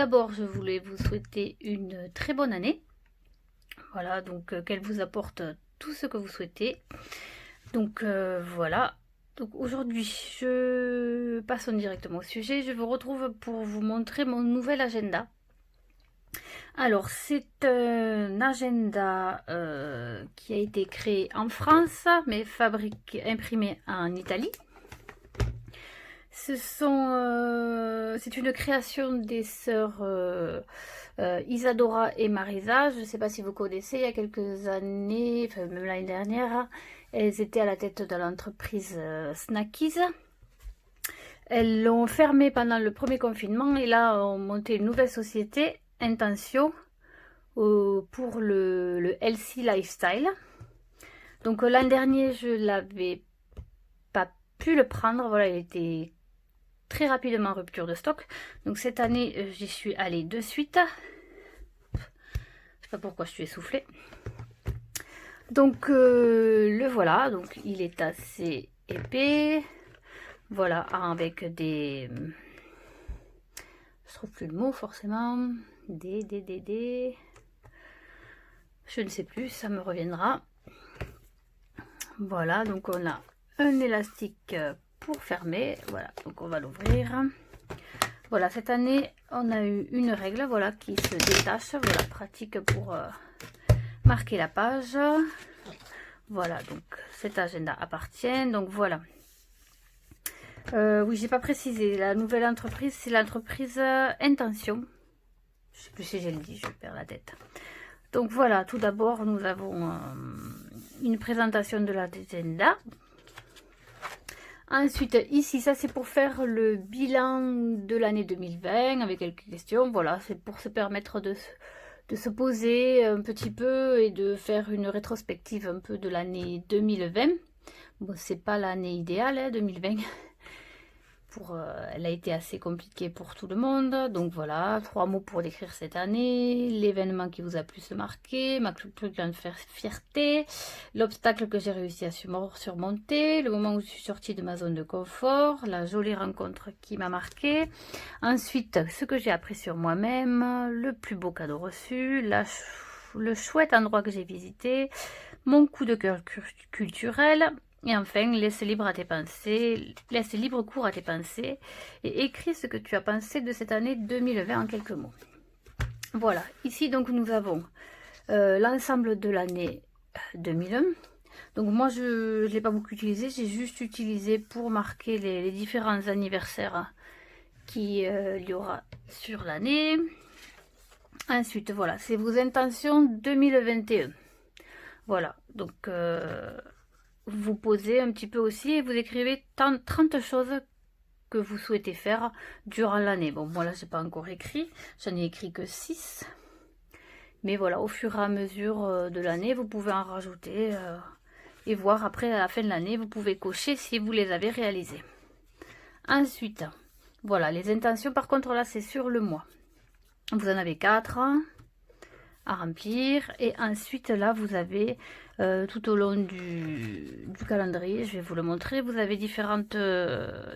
d'abord, je voulais vous souhaiter une très bonne année. Voilà, donc qu'elle vous apporte tout ce que vous souhaitez. Donc voilà. Donc aujourd'hui, passons directement au sujet. Je vous retrouve pour vous montrer mon nouvel agenda. Alors, c'est un agenda qui a été créé en France, mais imprimé en Italie. C'est une création des sœurs Isadora et Marisa. Je ne sais pas si vous connaissez, il y a quelques années, enfin même l'année dernière, elles étaient à la tête de l'entreprise Snackies. Elles l'ont fermé pendant le premier confinement et là ont monté une nouvelle société, Intention, pour le healthy lifestyle. Donc l'an dernier, je l'avais pas pu le prendre, voilà, il était très rapidement en rupture de stock. Donc cette année, j'y suis allée de suite. Je sais pas pourquoi je suis essoufflée. Donc le voilà, donc il est assez épais. Voilà, avec des... Je trouve plus le mot forcément. Des... Je ne sais plus, ça me reviendra. Voilà, donc on a un élastique pour fermer. Voilà, donc on va l'ouvrir. Voilà, cette année, on a eu une règle, voilà, qui se détache. Voilà, pratique pour marquer la page. Voilà, donc cet agenda appartient. Donc voilà. Oui, j'ai pas précisé. La nouvelle entreprise, c'est l'entreprise Intention. Je sais plus si j'ai le dit, je perds la tête. Donc voilà, tout d'abord, nous avons une présentation de l'agenda. Ensuite, ici, ça c'est pour faire le bilan de l'année 2020 avec quelques questions. Voilà, c'est pour se permettre de se poser un petit peu et de faire une rétrospective un peu de l'année 2020. Bon, c'est pas l'année idéale, hein, 2020. Elle a été assez compliquée pour tout le monde. Donc voilà, 3 mots pour décrire cette année. L'événement qui vous a plus marqué, ma plus grande fierté, l'obstacle que j'ai réussi à surmonter, le moment où je suis sortie de ma zone de confort, la jolie rencontre qui m'a marqué. Ensuite, ce que j'ai appris sur moi-même, le plus beau cadeau reçu, le chouette endroit que j'ai visité, mon coup de cœur culturel. Et enfin, laisse libre cours à tes pensées et écris ce que tu as pensé de cette année 2020 en quelques mots. Voilà, ici donc nous avons l'ensemble de l'année 2001. Donc moi je ne l'ai pas beaucoup utilisé, j'ai juste utilisé pour marquer les différents anniversaires qu'il y aura sur l'année. Ensuite, voilà, c'est vos intentions 2021. Voilà, donc... vous posez un petit peu aussi et vous écrivez 30 choses que vous souhaitez faire durant l'année. Bon, moi là, j'ai pas encore écrit, j'en ai écrit que 6. Mais voilà, au fur et à mesure de l'année, vous pouvez en rajouter et voir après, à la fin de l'année, vous pouvez cocher si vous les avez réalisées. Ensuite, voilà, les intentions, par contre, là, c'est sur le mois. Vous en avez 4 à remplir et ensuite là vous avez tout au long du calendrier, je vais vous le montrer, vous avez différentes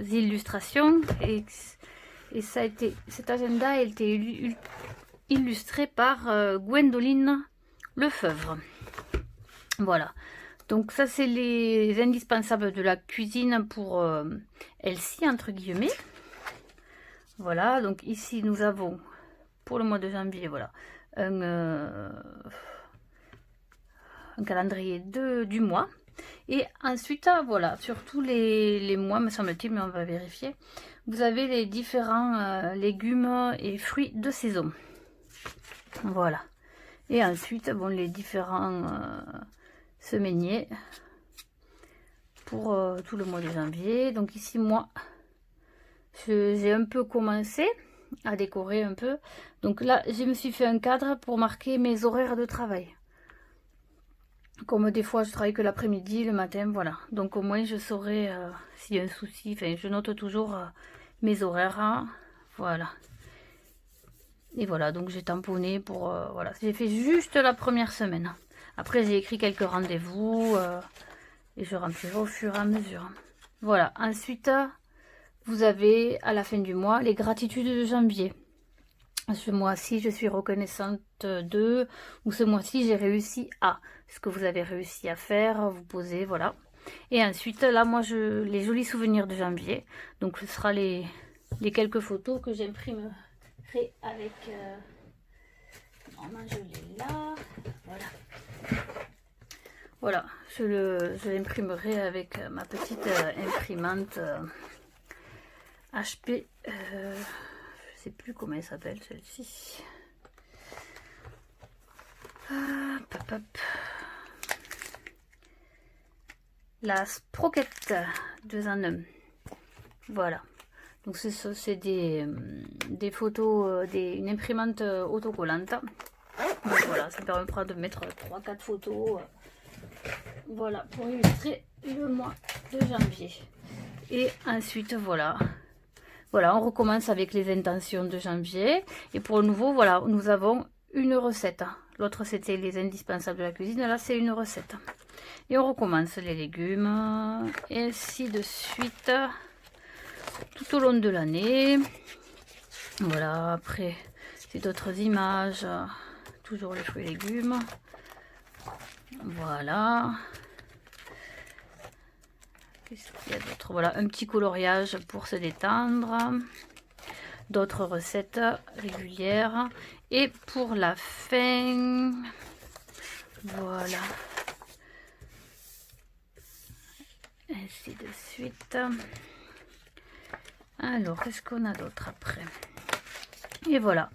illustrations et cet agenda a été illustré par Gwendoline Lefebvre. Voilà, donc ça c'est les indispensables de la cuisine pour Elsie entre guillemets. Voilà, donc ici nous avons pour le mois de janvier, voilà, un calendrier du mois. Et ensuite, voilà, sur tous les mois, me semble-t-il, mais on va vérifier, vous avez les différents légumes et fruits de saison. Voilà. Et ensuite, bon, les différents semainiers pour tout le mois de janvier. Donc ici, moi, j'ai un peu commencé à décorer un peu. Donc là, je me suis fait un cadre pour marquer mes horaires de travail. Comme des fois, je travaille que l'après-midi, le matin, voilà. Donc au moins, je saurai s'il y a un souci. Enfin, je note toujours mes horaires. Hein. Voilà. Et voilà, donc j'ai tamponné pour... voilà, j'ai fait juste la première semaine. Après, j'ai écrit quelques rendez-vous et je remplirai au fur et à mesure. Voilà, ensuite... vous avez à la fin du mois les gratitudes de janvier. ce mois-ci je suis reconnaissante de, ou ce mois-ci j'ai réussi à, ce que vous avez réussi à faire, vous posez, voilà. Et ensuite là moi les jolis souvenirs de janvier, donc ce sera les quelques photos que j'imprimerai avec, normalement je l'ai là, voilà. Voilà, je l'imprimerai avec ma petite imprimante HP, je sais plus comment elle s'appelle celle-ci. Hop, hop, hop. La Sprocket 2 en 1. Voilà. Donc c'est des photos, une imprimante autocollante. Donc voilà, ça permettra de mettre 3-4 photos. Voilà, pour illustrer le mois de janvier. Et ensuite, voilà. Voilà, on recommence avec les intentions de janvier. Et pour le nouveau, voilà, nous avons une recette. L'autre, c'était les indispensables de la cuisine. Là, c'est une recette. Et on recommence les légumes. Et ainsi de suite. Tout au long de l'année. Voilà, après, c'est d'autres images. Toujours les fruits et légumes. Voilà. Qu'est-ce qu'il y a d'autre? Voilà, un petit coloriage pour se détendre. D'autres recettes régulières. Et pour la fin, voilà. Ainsi de suite. Alors, qu'est-ce qu'on a d'autre après? Et voilà.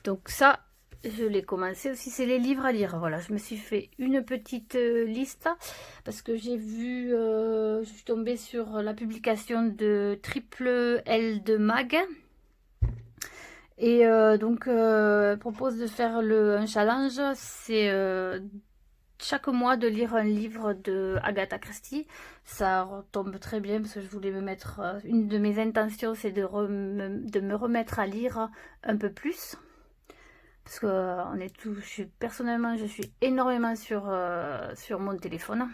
Donc ça, je l'ai commencé aussi, c'est les livres à lire. Voilà, je me suis fait une petite liste parce que j'ai vu, je suis tombée sur la publication de Triple L de Mag. Et donc, elle propose de faire un challenge, c'est chaque mois de lire un livre de Agatha Christie. Ça retombe très bien parce que je voulais me mettre, une de mes intentions c'est de me remettre à lire un peu plus. Parce que personnellement je suis énormément sur mon téléphone.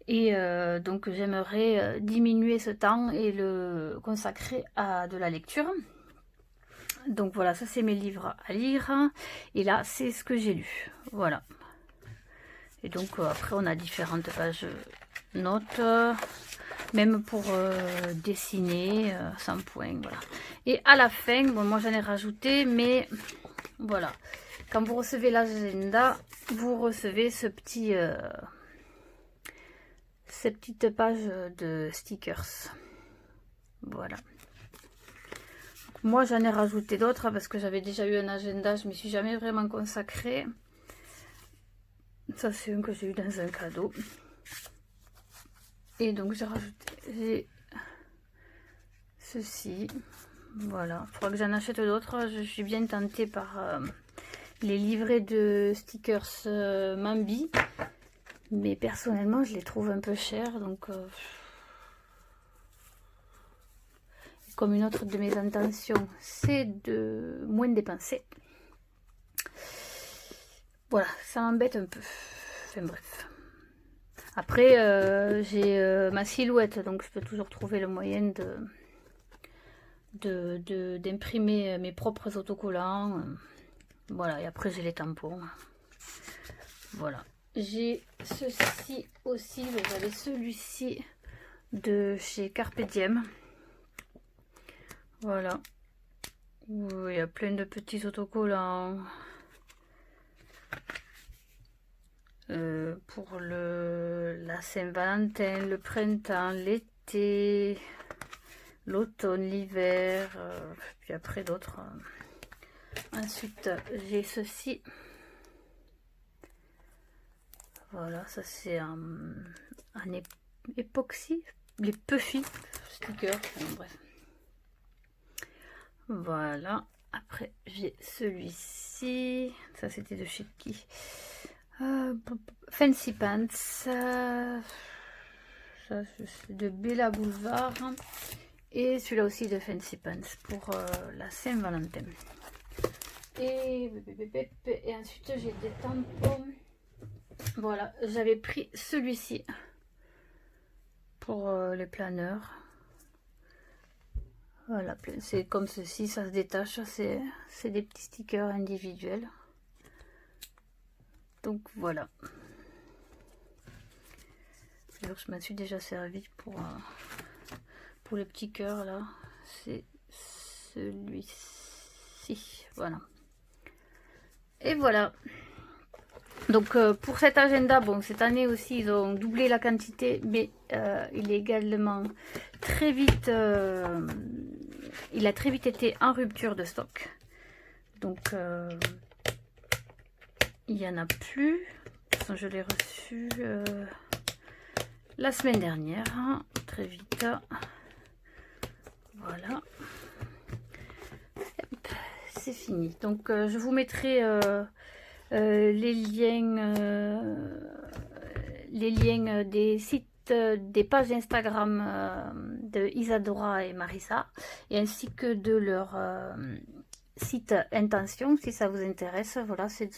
Et donc j'aimerais diminuer ce temps et le consacrer à de la lecture. Donc voilà, ça c'est mes livres à lire. Et là, c'est ce que j'ai lu. Voilà. Et donc après, on a différentes pages notes. Même pour dessiner, 100 points. Voilà. Et à la fin, bon, moi j'en ai rajouté, mais voilà. Quand vous recevez l'agenda, vous recevez ces petites pages de stickers. Voilà. Moi, j'en ai rajouté d'autres parce que j'avais déjà eu un agenda. Je ne m'y suis jamais vraiment consacrée. Ça, c'est un que j'ai eu dans un cadeau. Et donc, j'ai rajouté ceci. Voilà. Il faudra que j'en achète d'autres. Je suis bien tentée par les livrets de stickers Mambi. Mais personnellement, je les trouve un peu chers. Donc... comme une autre de mes intentions, c'est de moins dépenser. Voilà, ça m'embête un peu. Enfin bref. Après, j'ai ma silhouette, donc je peux toujours trouver le moyen d'imprimer mes propres autocollants. Voilà, et après j'ai les tampons. Voilà. J'ai ceci aussi, j'avais celui-ci de chez Carpe Diem. Voilà. Où il y a plein de petits autocollants. Pour la Saint-Valentin, le printemps, l'été, l'automne, l'hiver, puis après d'autres. Ensuite, j'ai ceci. Voilà, ça c'est un époxy, les puffy stickers, bref. Voilà, après j'ai celui-ci, ça c'était de chez qui? Fancy Pants, ça c'est de Bella Boulevard, et celui-là aussi de Fancy Pants pour la Saint-Valentin. Et ensuite j'ai des tampons. Voilà, j'avais pris celui-ci pour les planeurs. Voilà, c'est comme ceci, ça se détache, c'est des petits stickers individuels. Donc voilà. Alors, je m'en suis déjà servi pour les petits cœurs là. C'est celui-ci, voilà. Et voilà. Donc pour cet agenda, bon, cette année aussi ils ont doublé la quantité, mais il est également très vite, il a très vite été en rupture de stock. Donc il n'y en a plus. Je l'ai reçu la semaine dernière, hein, très vite. Voilà. C'est fini. Donc je vous mettrai les liens des sites, des pages Instagram de Isadora et Marissa, et ainsi que de leur site Intention, si ça vous intéresse. Voilà, c'est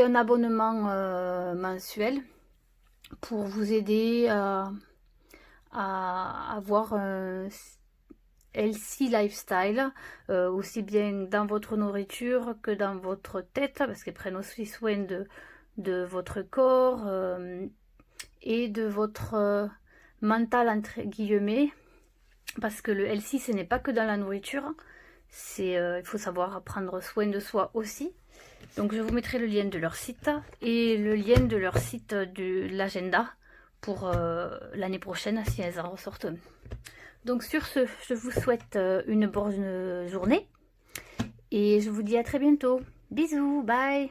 un abonnement mensuel pour vous aider à avoir un healthy lifestyle, aussi bien dans votre nourriture que dans votre tête, parce qu'ils prennent aussi soin de votre corps et de votre mental, entre guillemets, parce que le healthy, ce n'est pas que dans la nourriture, il faut savoir prendre soin de soi aussi. Donc je vous mettrai le lien de leur site et le lien de leur site de l'agenda pour l'année prochaine, si elles en ressortent. Donc sur ce, je vous souhaite une bonne journée et je vous dis à très bientôt. Bisous, bye!